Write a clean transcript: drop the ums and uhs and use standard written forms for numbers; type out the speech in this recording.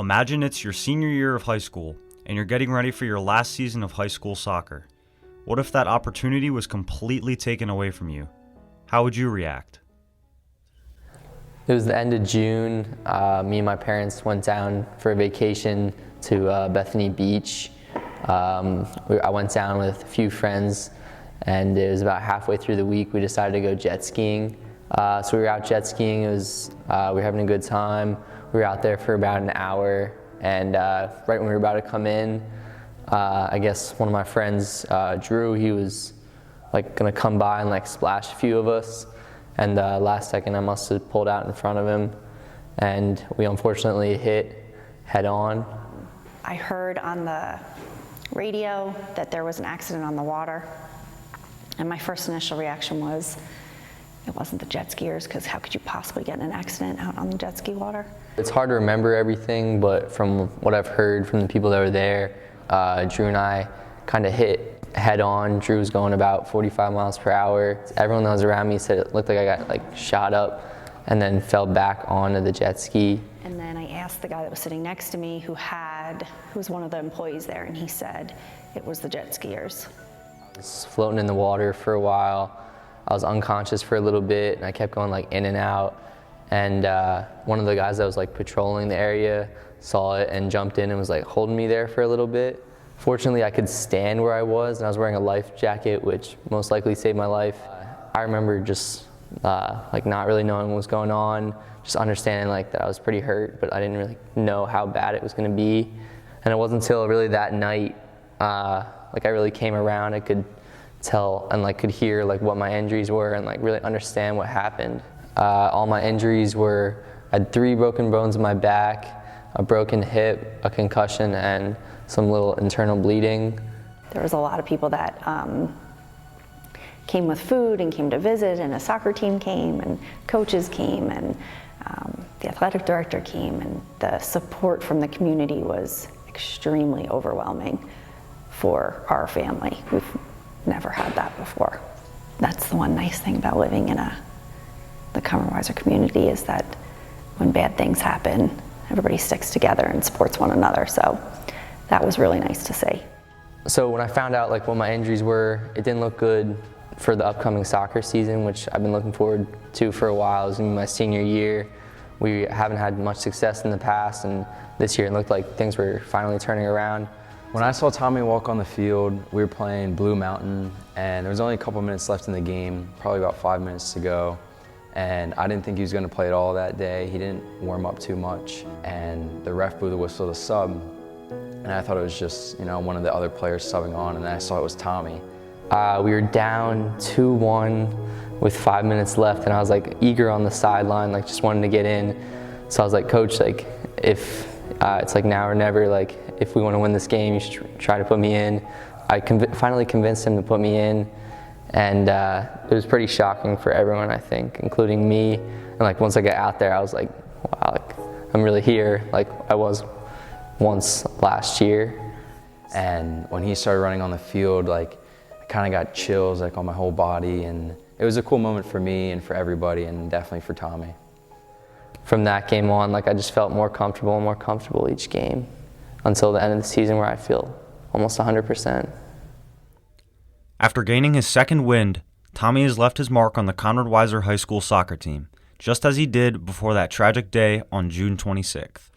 Imagine it's your senior year of high school, and you're getting ready for your last season of high school soccer. What if that opportunity was completely taken away from you? How would you react? It was the end of June. Me and my parents went down for a vacation to Bethany Beach. I went down with a few friends, and it was about halfway through the week we decided to go jet skiing. So we were out jet skiing. We were having a good time. We were out there for about an hour, and right when we were about to come in, I guess one of my friends, Drew, he was gonna come by and splash a few of us, and last second I must have pulled out in front of him, and we unfortunately hit head on. I heard on the radio that there was an accident on the water, and my first initial reaction was, it wasn't the jet skiers, because how could you possibly get in an accident out on the jet ski water? It's hard to remember everything, but from what I've heard from the people that were there, Drew and I kind of hit head on. Drew was going about 45 miles per hour. Everyone that was around me said it looked like I got shot up and then fell back onto the jet ski. And then I asked the guy that was sitting next to me who was one of the employees there, and he said it was the jet skiers. I was floating in the water for a while. I was unconscious for a little bit, and I kept going in and out. And one of the guys that was patrolling the area saw it and jumped in and was holding me there for a little bit. Fortunately, I could stand where I was, and I was wearing a life jacket, which most likely saved my life. I remember just not really knowing what was going on, just understanding that I was pretty hurt, but I didn't really know how bad it was going to be. And it wasn't until really that night, I really came around, I could tell and could hear what my injuries were and really understand what happened. All my injuries were, I had 3 broken bones in my back, a broken hip, a concussion, and some little internal bleeding. There was a lot of people that came with food and came to visit, and a soccer team came, and coaches came, and the athletic director came, and the support from the community was extremely overwhelming for our family. We've never had that before. That's the one nice thing about living in the Conrad-Weiser community, is that when bad things happen, everybody sticks together and supports one another. So that was really nice to see. So when I found out what my injuries were, it didn't look good for the upcoming soccer season, which I've been looking forward to for a while. It was gonna be my senior year. We haven't had much success in the past, and this year it looked like things were finally turning around. When I saw Tommy walk on the field, we were playing Blue Mountain, and there was only a couple minutes left in the game, probably about 5 minutes to go. And I didn't think he was going to play at all that day. He didn't warm up too much, and the ref blew the whistle to sub. And I thought it was just, one of the other players subbing on, and then I saw it was Tommy. We were down 2-1 with 5 minutes left, and I was eager on the sideline, just wanting to get in. So I was like, Coach, if it's now or never, if we want to win this game, you should try to put me in. I finally convinced him to put me in, and it was pretty shocking for everyone, I think, including me. And once I got out there, I was wow, I'm really here, I was once last year. And when he started running on the field, I kind of got chills on my whole body, and it was a cool moment for me and for everybody, and definitely for Tommy. From that game on, I just felt more comfortable and more comfortable each game until the end of the season, where I feel almost 100%. After gaining his second wind, Tommy has left his mark on the Conrad-Weiser High School soccer team, just as he did before that tragic day on June 26th.